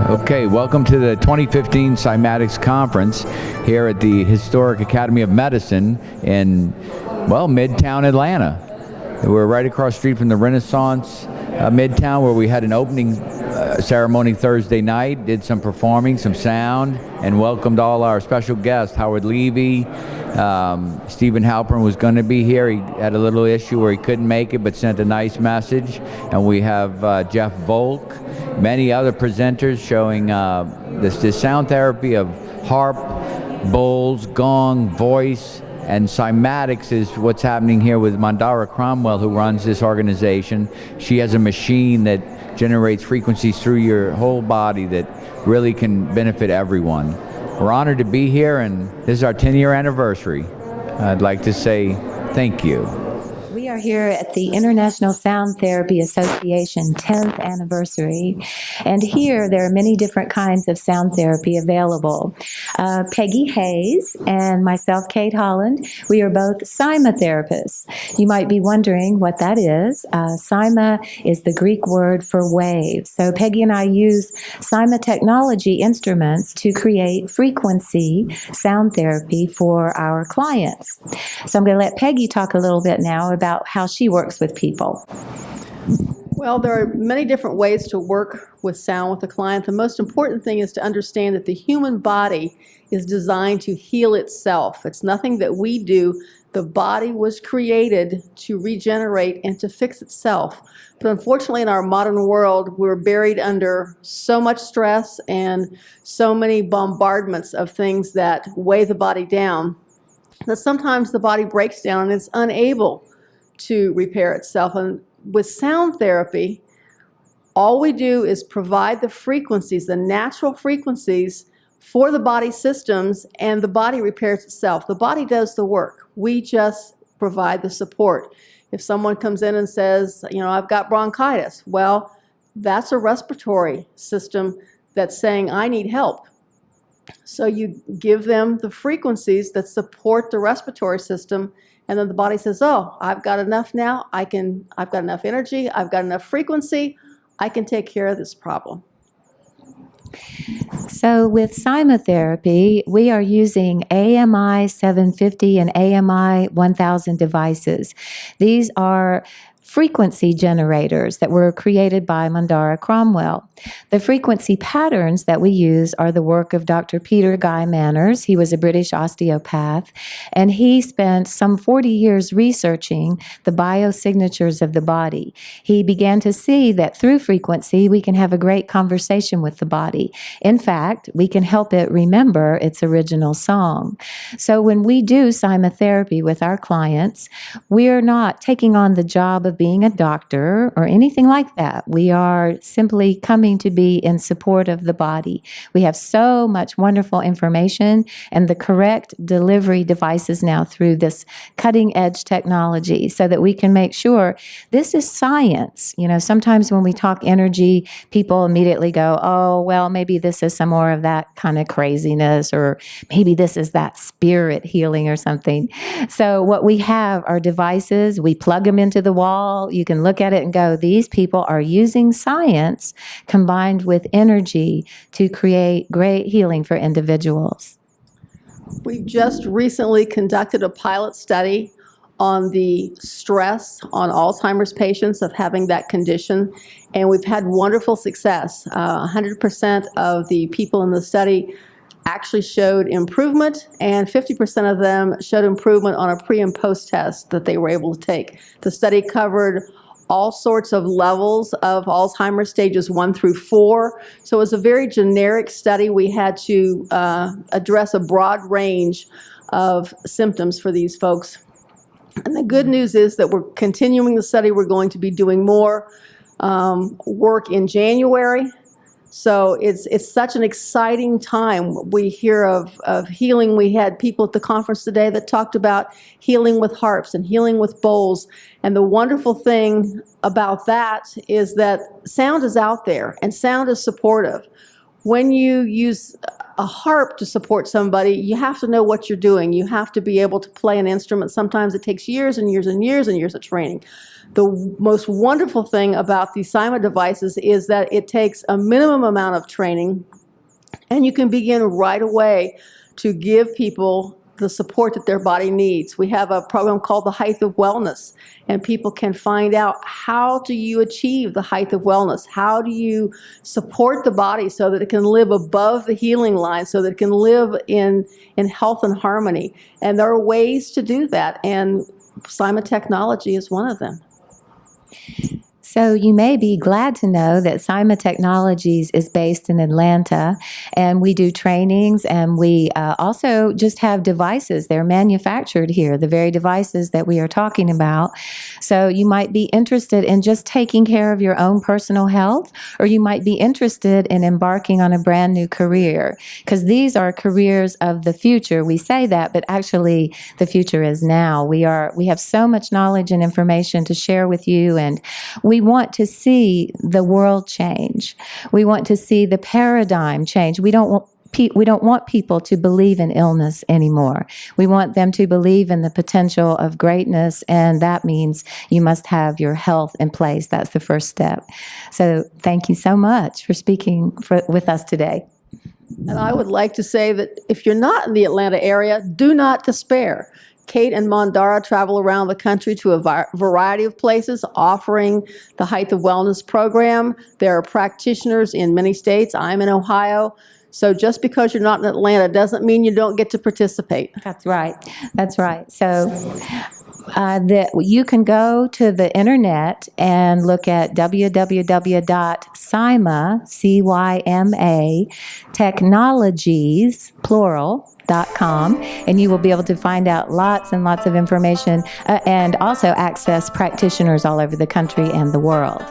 Okay, welcome to the 2015 Cymatics Conference here at the Historic Academy of Medicine in, well, Midtown Atlanta. We're right across the street from the Renaissance Midtown, where we had an opening ceremony Thursday night, did some performing, some sound, and welcomed all our special guests. Howard Levy, Stephen Halpern was going to be here. He had a little issue where he couldn't make it, but sent a nice message. And we have Jeff Volk, many other presenters showing this sound therapy of harp, bowls, gong, voice, and cymatics is what's happening here with Mandara Cromwell, who runs this organization. She has a machine that generates frequencies through your whole body that really can benefit everyone. We're honored to be here, and this is our 10-year anniversary. I'd like to say thank you. We are here at the International Sound Therapy Association 10th anniversary, and here there are many different kinds of sound therapy available. Peggy Hayes and myself, Kate Holland, we are both cymatherapists. You might be wondering what that is. Cyma is the Greek word for wave. So Peggy and I use Cyma technology instruments to create frequency sound therapy for our clients. So I'm going to let Peggy talk a little bit now about how she works with people. Well, there are many different ways to work with sound with a client. The most important thing is to understand that the human body is designed to heal itself. It's nothing that we do. The body was created to regenerate and to fix itself. But unfortunately, in our modern world, we're buried under so much stress and so many bombardments of things that weigh the body down that sometimes the body breaks down and it's unable to repair itself. And with sound therapy, all we do is provide the frequencies, the natural frequencies for the body systems, and the body repairs itself. The body does the work. We just provide the support. If someone comes in and says, you know, I've got bronchitis, well, that's a respiratory system that's saying, I need help. So you give them the frequencies that support the respiratory system, and then the body says, oh, I've got enough now. I've got enough energy. I've got enough frequency. I can take care of this problem. So with cymatherapy, we are using AMI 750 and AMI 1000 devices. These are frequency generators that were created by Mandara Cromwell. The frequency patterns that we use are the work of Dr. Peter Guy Manners. He was a British osteopath, and he spent some 40 years researching the biosignatures of the body. He began to see that through frequency, we can have a great conversation with the body. In fact, we can help it remember its original song. So when we do cymatherapy with our clients, we are not taking on the job of being a doctor or anything like that. We are simply coming to be in support of the body. We have so much wonderful information and the correct delivery devices now through this cutting edge technology so that we can make sure this is science. You know, sometimes when we talk energy, people immediately go, oh, well, maybe this is some more of that kind of craziness, or maybe this is that spirit healing or something. So what we have are devices. We plug them into the wall. You can look at it and go, these people are using science combined with energy to create great healing for individuals. We've just recently conducted a pilot study on the stress on Alzheimer's patients of having that condition, and we've had wonderful success. 100% of the people in the study actually showed improvement, and 50% of them showed improvement on a pre and post test that they were able to take. The study covered all sorts of levels of Alzheimer's, stages 1 through 4. So it was a very generic study. We had to address a broad range of symptoms for these folks. And the good news is that we're continuing the study. We're going to be doing more work in January. So it's such an exciting time. We hear of healing. We had people at the conference today that talked about healing with harps and healing with bowls. And the wonderful thing about that is that sound is out there and sound is supportive. When you use a harp to support somebody, you have to know what you're doing. You have to be able to play an instrument. Sometimes it takes years and years and years and years of training. The most wonderful thing about these Cyma devices is that it takes a minimum amount of training, and you can begin right away to give people the support that their body needs. We have a program called the Height of Wellness, and people can find out, how do you achieve the height of wellness? How do you support the body so that it can live above the healing line, so that it can live in health and harmony? And there are ways to do that, and Cyma technology is one of them. So you may be glad to know that Cyma Technologies is based in Atlanta, and we do trainings, and we also just have devices. They're manufactured here, the very devices that we are talking about. So you might be interested in just taking care of your own personal health, or you might be interested in embarking on a brand new career, because these are careers of the future. We say that, but actually the future is now. We have so much knowledge and information to share with you, and we want to see the world change. We want to see the paradigm change. We don't want people to believe in illness anymore. We want them to believe in the potential of greatness, and that means you must have your health in place. That's the first step. So thank you so much for speaking with us today. And I would like to say that if you're not in the Atlanta area, do not despair. Kate and Mandara travel around the country to a variety of places offering the Height of Wellness program. There are practitioners in many states. I'm in Ohio. So just because you're not in Atlanta doesn't mean you don't get to participate. That's right. That's right. So you can go to the internet and look at www.cyma, C-Y-M-A, technologies, plural, .com, and you will be able to find out lots and lots of information and also access practitioners all over the country and the world.